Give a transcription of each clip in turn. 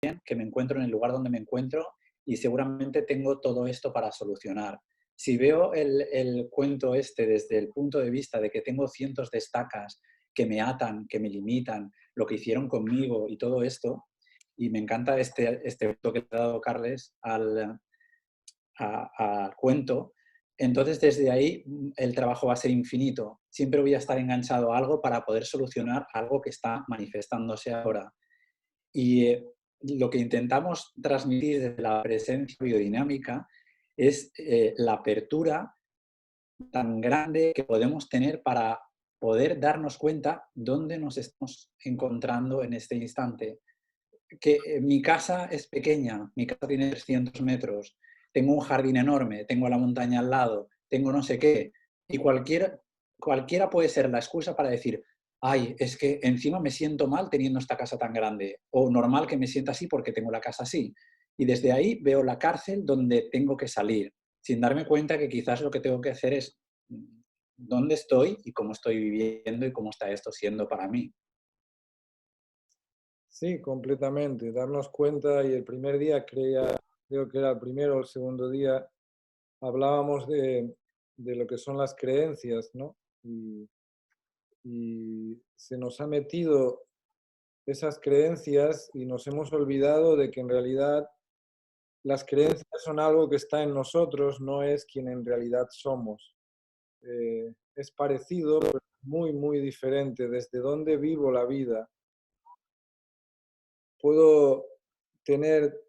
que me encuentro en el lugar donde me encuentro y seguramente tengo todo esto para solucionar. Si veo el cuento este desde el punto de vista de que tengo cientos de estacas que me atan, que me limitan, lo que hicieron conmigo y todo esto, y me encanta este punto que le ha dado Carles al cuento, entonces desde ahí el trabajo va a ser infinito. Siempre voy a estar enganchado a algo para poder solucionar algo que está manifestándose ahora. Y lo que intentamos transmitir desde la presencia biodinámica es la apertura tan grande que podemos tener para poder darnos cuenta dónde nos estamos encontrando en este instante. Que mi casa es pequeña, mi casa tiene 300 metros, tengo un jardín enorme, tengo la montaña al lado, tengo no sé qué, y cualquiera puede ser la excusa para decir, ay, es que encima me siento mal teniendo esta casa tan grande, o normal que me sienta así porque tengo la casa así. Y desde ahí veo la cárcel donde tengo que salir, sin darme cuenta que quizás lo que tengo que hacer es dónde estoy y cómo estoy viviendo y cómo está esto siendo para mí. Sí, completamente. Darnos cuenta y el primer día, creo que era el primero o el segundo día, hablábamos de lo que son las creencias, ¿no? Y se nos ha metido esas creencias y nos hemos olvidado de que en realidad las creencias son algo que está en nosotros, no es quien en realidad somos. Es parecido, pero muy, muy diferente. Desde dónde vivo la vida. Puedo tener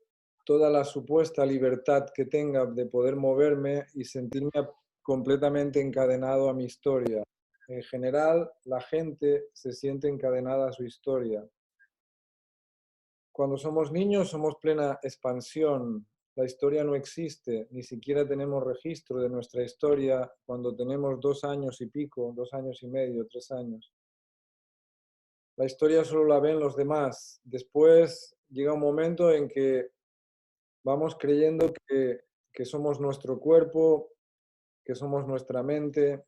toda la supuesta libertad que tenga de poder moverme y sentirme completamente encadenado a mi historia. En general, la gente se siente encadenada a su historia. Cuando somos niños somos plena expansión. La historia no existe, ni siquiera tenemos registro de nuestra historia cuando tenemos 2 años y pico, 2 años y medio, 3 años. La historia solo la ven los demás. Después llega un momento en que vamos creyendo que somos nuestro cuerpo, que somos nuestra mente,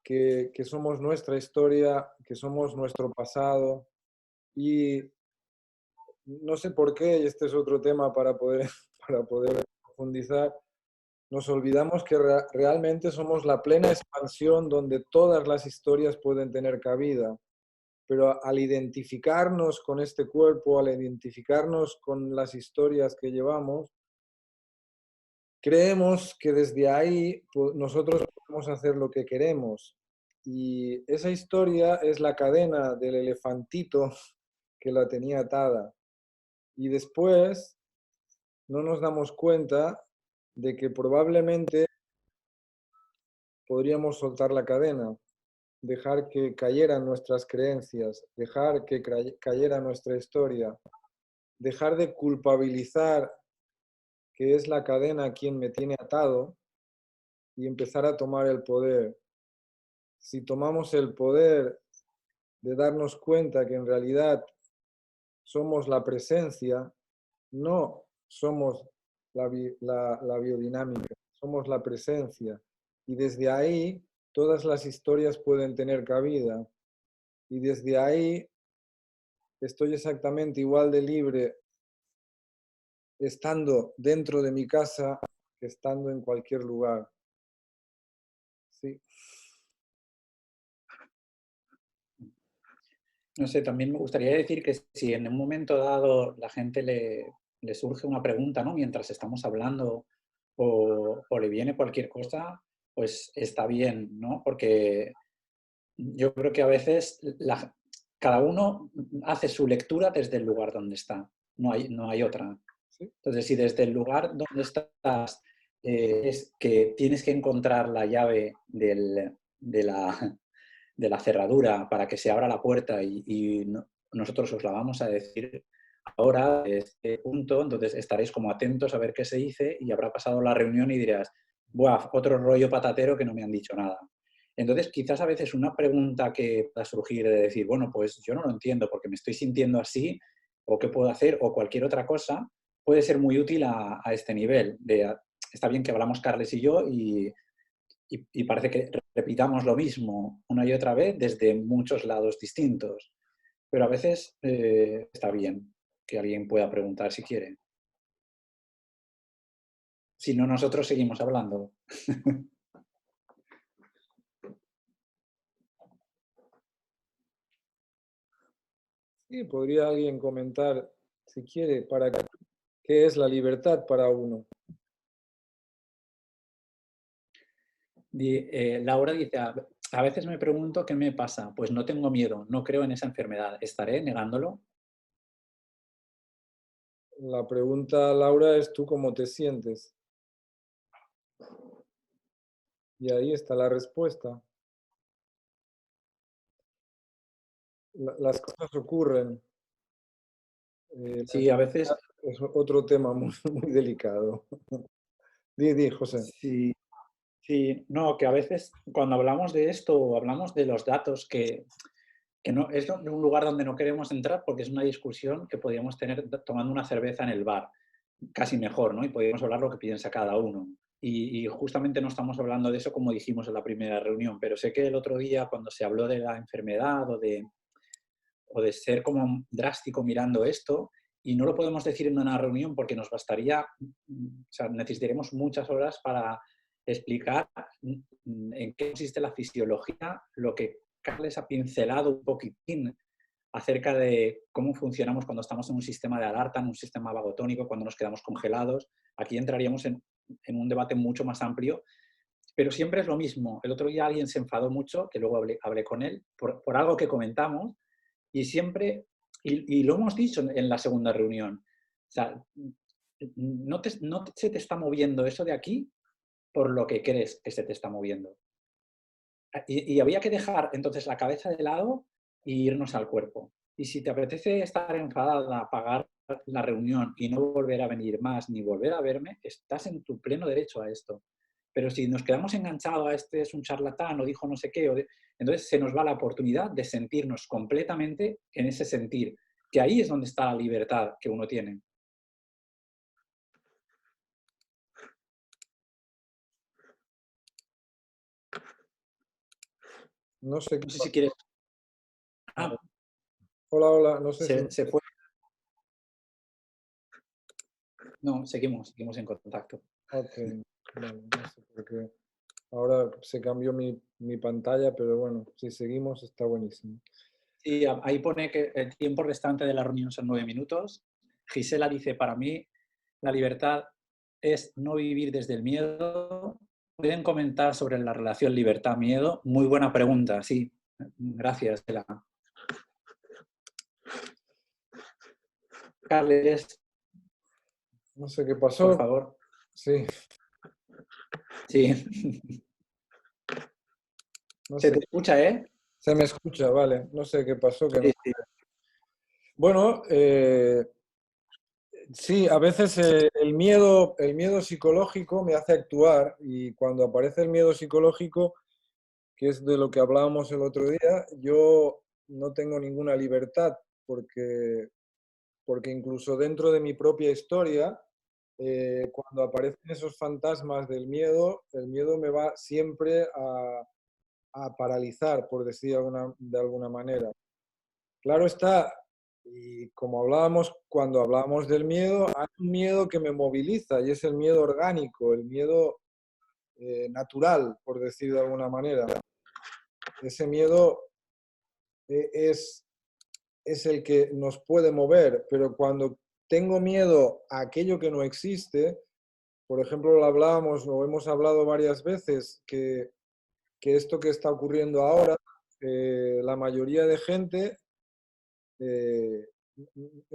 que somos nuestra historia, que somos nuestro pasado. Y no sé por qué, y este es otro tema para poder, para poder profundizar, nos olvidamos que realmente somos la plena expansión donde todas las historias pueden tener cabida. Pero al identificarnos con este cuerpo, al identificarnos con las historias que llevamos, creemos que desde ahí nosotros podemos hacer lo que queremos. Y esa historia es la cadena del elefantito que la tenía atada. Y después no nos damos cuenta de que probablemente podríamos soltar la cadena, dejar que cayeran nuestras creencias, dejar que cayera nuestra historia, dejar de culpabilizar que es la cadena quien me tiene atado y empezar a tomar el poder. Si tomamos el poder de darnos cuenta que en realidad somos la presencia, no somos la biodinámica, somos la presencia. Y desde ahí todas las historias pueden tener cabida. Y desde ahí estoy exactamente igual de libre estando dentro de mi casa que estando en cualquier lugar. Sí. No sé, también me gustaría decir que si en un momento dado la gente le surge una pregunta, ¿no? Mientras estamos hablando o le viene cualquier cosa, pues está bien, ¿no? Porque yo creo que a veces cada uno hace su lectura desde el lugar donde está, no hay otra. Sí. Entonces, si desde el lugar donde estás es que tienes que encontrar la llave de la cerradura para que se abra la puerta y nosotros os la vamos a decir ahora, de este punto, entonces estaréis como atentos a ver qué se dice y habrá pasado la reunión y dirás, ¡buah! Otro rollo patatero que no me han dicho nada. Entonces, quizás a veces una pregunta que pueda surgir de decir, bueno, pues yo no lo entiendo porque me estoy sintiendo así, o qué puedo hacer, o cualquier otra cosa, puede ser muy útil a este nivel. Está bien que hablamos Carles y yo y parece que repitamos lo mismo una y otra vez desde muchos lados distintos, pero a veces está bien. que alguien pueda preguntar si quiere. Si no, nosotros seguimos hablando. Sí, podría alguien comentar, si quiere, qué es la libertad para uno. Laura dice, a veces me pregunto qué me pasa. Pues no tengo miedo, no creo en esa enfermedad. ¿Estaré negándolo? La pregunta, Laura, es tú cómo te sientes. Y ahí está la respuesta. Las cosas ocurren. La Sí, a enfermedad veces es otro tema muy, muy delicado. Di, José. sí, sí, no, que a veces cuando hablamos de esto o hablamos de los datos que no, es un lugar donde no queremos entrar porque es una discusión que podríamos tener tomando una cerveza en el bar, casi mejor, ¿no? Y podríamos hablar lo que piensa cada uno. Y justamente no estamos hablando de eso como dijimos en la primera reunión, pero sé que el otro día cuando se habló de la enfermedad o de ser como drástico mirando esto, y no lo podemos decir en una reunión porque nos bastaría, o sea, necesitaremos muchas horas para explicar en qué consiste la fisiología, lo que Carles ha pincelado un poquitín acerca de cómo funcionamos cuando estamos en un sistema de alerta, en un sistema vagotónico, cuando nos quedamos congelados. Aquí entraríamos en un debate mucho más amplio, pero siempre es lo mismo. El otro día alguien se enfadó mucho, que luego hablé con él, por algo que comentamos, y siempre, y lo hemos dicho en la segunda reunión, o sea, no se te está moviendo eso de aquí por lo que crees que se te está moviendo. Y había que dejar entonces la cabeza de lado e irnos al cuerpo. Y si te apetece estar enfadada, apagar la reunión y no volver a venir más ni volver a verme, estás en tu pleno derecho a esto. Pero si nos quedamos enganchados a este es un charlatán o dijo no sé qué, entonces se nos va la oportunidad de sentirnos completamente en ese sentir, que ahí es donde está la libertad que uno tiene. No sé qué No sé si pasó. quieres... Ah, Hola, hola. No sé si... se fue. No, seguimos en contacto. Ok, vale, no sé por qué. Ahora se cambió mi pantalla, pero bueno, si seguimos está buenísimo. Sí, ahí pone que el tiempo restante de la reunión son 9 minutos. Gisela dice, para mí la libertad es no vivir desde el miedo. ¿Pueden comentar sobre la relación libertad-miedo? Muy buena pregunta, sí. Gracias, Gisela. Carles, No sé qué por pasó. favor. Sí, Sí. no Se sé. te escucha, ¿eh? Se me escucha, vale. No sé qué pasó. Que no... Sí, sí. Bueno, sí, a veces el miedo psicológico me hace actuar y cuando aparece el miedo psicológico, que es de lo que hablábamos el otro día, yo no tengo ninguna libertad porque incluso dentro de mi propia historia, cuando aparecen esos fantasmas del miedo, el miedo me va siempre a paralizar, por decir de alguna manera. Claro está, y como hablábamos cuando hablábamos del miedo, hay un miedo que me moviliza y es el miedo orgánico, el miedo natural, por decir de alguna manera. Ese miedo es, es el que nos puede mover, pero cuando tengo miedo a aquello que no existe, por ejemplo, lo hablábamos o hemos hablado varias veces que esto que está ocurriendo ahora, la mayoría de gente eh,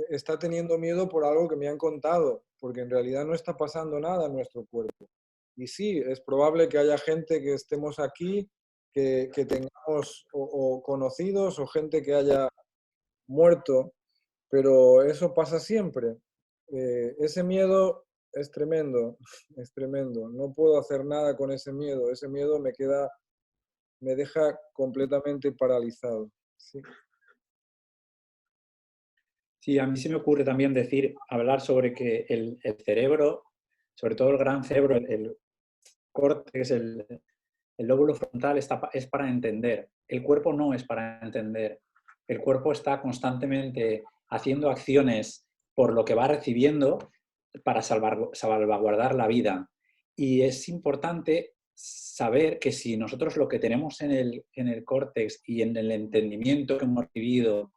está teniendo miedo por algo que me han contado, porque en realidad no está pasando nada en nuestro cuerpo. Y sí, es probable que haya gente que estemos aquí, que tengamos o conocidos o gente que haya muerto, pero eso pasa siempre. Ese miedo es tremendo, es tremendo. No puedo hacer nada con ese miedo me deja completamente paralizado. Sí. Sí, a mí se me ocurre también hablar sobre que el cerebro, sobre todo el gran cerebro, el córtex, el lóbulo frontal es para entender. El cuerpo no es para entender. El cuerpo está constantemente haciendo acciones por lo que va recibiendo para salvaguardar la vida. Y es importante saber que si nosotros lo que tenemos en el córtex y en el entendimiento que hemos recibido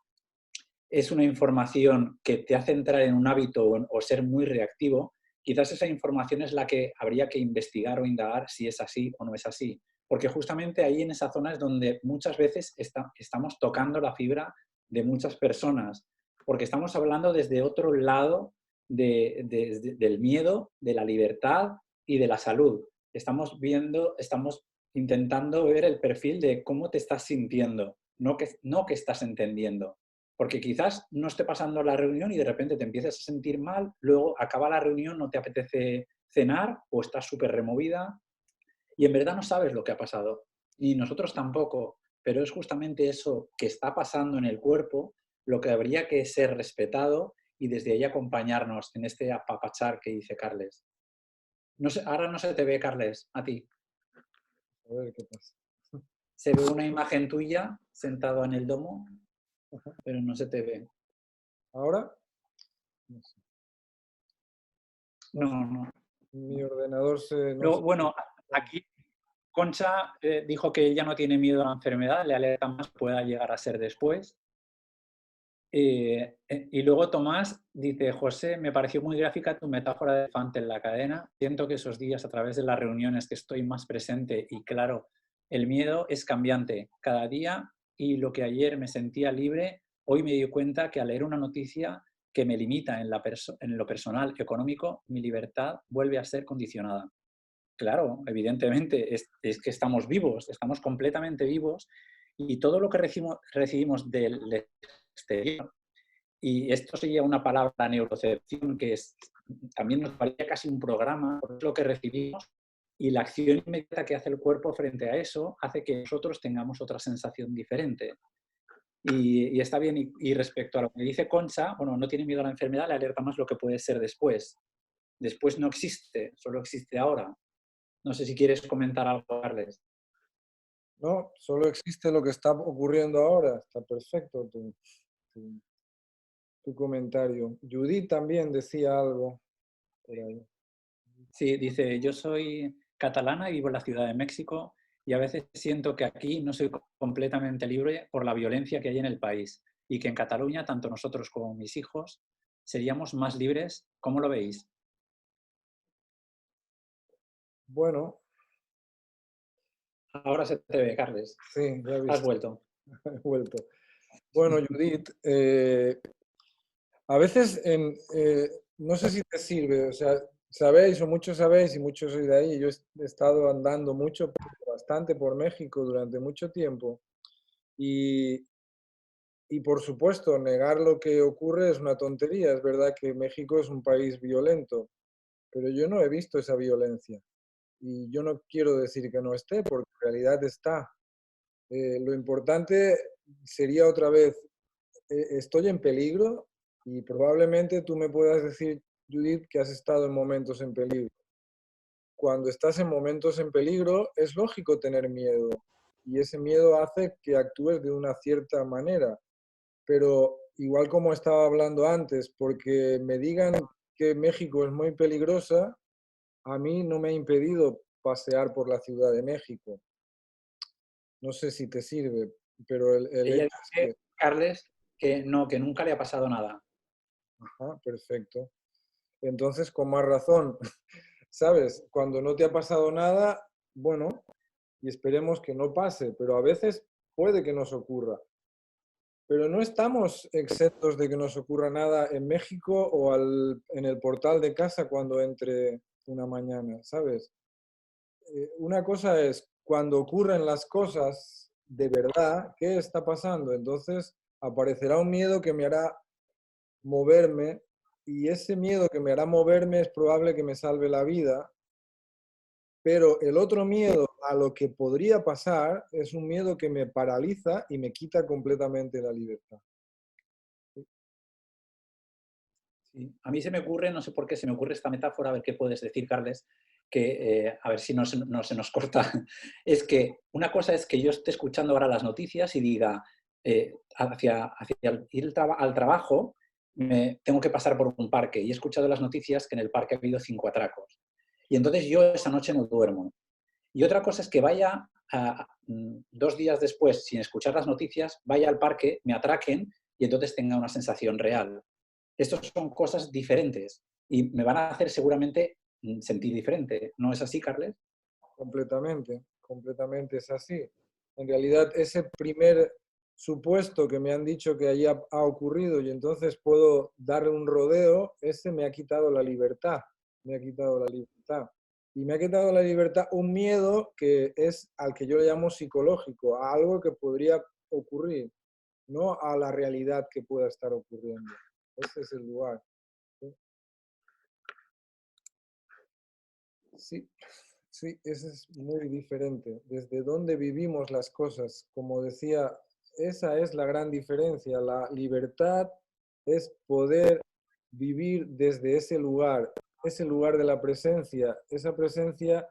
es una información que te hace entrar en un hábito o ser muy reactivo, quizás esa información es la que habría que investigar o indagar si es así o no es así. Porque justamente ahí en esa zona es donde muchas veces estamos tocando la fibra de muchas personas, porque estamos hablando desde otro lado del miedo, de la libertad y de la salud. Estamos intentando ver el perfil de cómo te estás sintiendo, no que estás entendiendo. Porque quizás no esté pasando la reunión y de repente te empiezas a sentir mal, luego acaba la reunión, no te apetece cenar o estás súper removida y en verdad no sabes lo que ha pasado. Y nosotros tampoco, pero es justamente eso que está pasando en el cuerpo lo que habría que ser respetado y desde ahí acompañarnos en este apapachar que dice Carles. No sé, ahora no se te ve, Carles, a ti. A ver qué pasa. Se ve una imagen tuya sentado en el domo, pero no se te ve. ¿Ahora? No sé. No No, sé. no. Mi ordenador se... No sé. Luego, bueno, aquí Concha dijo que ella no tiene miedo a la enfermedad, le alerta más pueda llegar a ser después. Y luego Tomás dice, José, me pareció muy gráfica tu metáfora de elefante en la cadena. Siento que esos días a través de las reuniones que estoy más presente y claro, el miedo es cambiante cada día y lo que ayer me sentía libre, hoy me di cuenta que al leer una noticia que me limita en lo personal, económico, mi libertad vuelve a ser condicionada. Claro, evidentemente, es que estamos vivos, estamos completamente vivos y todo lo que recibimos del exterior, y esto sería una palabra neurocepción que también nos parecía casi un programa, por lo que recibimos y la acción inmediata que hace el cuerpo frente a eso hace que nosotros tengamos otra sensación diferente. Y está bien, y respecto a lo que dice Concha, bueno, no tiene miedo a la enfermedad, le alerta más lo que puede ser después. Después no existe, solo existe ahora. No sé si quieres comentar algo, Carles. No, solo existe lo que está ocurriendo ahora. Está perfecto tu, tu comentario. Judith también decía algo por ahí. Sí, dice, yo soy catalana y vivo en la Ciudad de México y a veces siento que aquí no soy completamente libre por la violencia que hay en el país y que en Cataluña, tanto nosotros como mis hijos, seríamos más libres. ¿Cómo lo veis? Bueno, Ahora se te ve, Carles. sí, ya he Has visto, vuelto. he vuelto. Bueno, Judith, a veces no sé si te sirve, o sea, sabéis o muchos sabéis y muchos sois de ahí, yo he estado andando mucho, bastante por México durante mucho tiempo y, y por supuesto negar lo que ocurre es una tontería, es verdad que México es un país violento, pero yo no he visto esa violencia y yo no quiero decir que no esté, porque en realidad está. Lo importante sería otra vez, estoy en peligro y probablemente tú me puedas decir, Judith, que has estado en momentos en peligro. Cuando estás en momentos en peligro, es lógico tener miedo y ese miedo hace que actúes de una cierta manera. Pero igual como estaba hablando antes, porque me digan que México es muy peligrosa, a mí no me ha impedido pasear por la Ciudad de México. No sé si te sirve, pero el Ella hecho es que... dice, Carles, que no, que nunca le ha pasado nada. Ajá, perfecto. Entonces, con más razón, ¿sabes? Cuando no te ha pasado nada, bueno, y esperemos que no pase, pero a veces puede que nos ocurra. Pero no estamos exentos de que nos ocurra nada en México o en el portal de casa cuando entre una mañana, ¿sabes? Una cosa es cuando ocurren las cosas de verdad, ¿qué está pasando? Entonces aparecerá un miedo que me hará moverme y ese miedo que me hará moverme es probable que me salve la vida, pero el otro miedo a lo que podría pasar es un miedo que me paraliza y me quita completamente la libertad. Sí. A mí se me ocurre, no sé por qué se me ocurre esta metáfora, a ver qué puedes decir, Carles, que a ver si no se nos corta. Es que una cosa es que yo esté escuchando ahora las noticias y diga, hacia ir al trabajo, tengo que pasar por un parque y he escuchado las noticias que en el parque ha habido 5 atracos. Y entonces yo esa noche no duermo. Y otra cosa es que vaya 2 días después, sin escuchar las noticias, vaya al parque, me atraquen y entonces tenga una sensación real. Estas son cosas diferentes y me van a hacer seguramente sentir diferente. ¿No es así, Carles? Completamente, completamente es así. En realidad, ese primer supuesto que me han dicho que allí ha ocurrido y entonces puedo darle un rodeo, ese me ha quitado la libertad, me ha quitado la libertad. Y me ha quitado la libertad un miedo que es al que yo le llamo psicológico, a algo que podría ocurrir, no a la realidad que pueda estar ocurriendo. Ese es el lugar. Sí, sí, eso es muy diferente. Desde dónde vivimos las cosas, como decía, esa es la gran diferencia. La libertad es poder vivir desde ese lugar de la presencia, esa presencia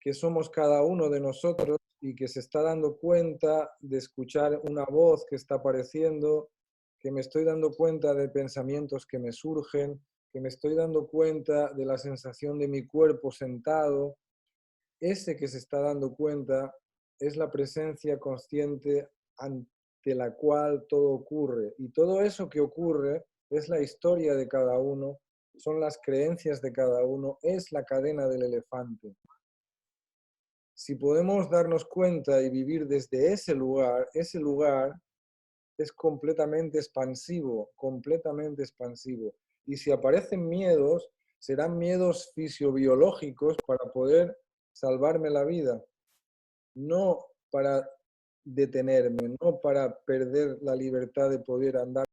que somos cada uno de nosotros y que se está dando cuenta de escuchar una voz que está apareciendo, que me estoy dando cuenta de pensamientos que me surgen, que me estoy dando cuenta de la sensación de mi cuerpo sentado. Ese que se está dando cuenta es la presencia consciente ante la cual todo ocurre. Y todo eso que ocurre es la historia de cada uno, son las creencias de cada uno, es la cadena del elefante. Si podemos darnos cuenta y vivir desde ese lugar es completamente expansivo, completamente expansivo. Y si aparecen miedos, serán miedos fisiobiológicos para poder salvarme la vida, no para detenerme, no para perder la libertad de poder andar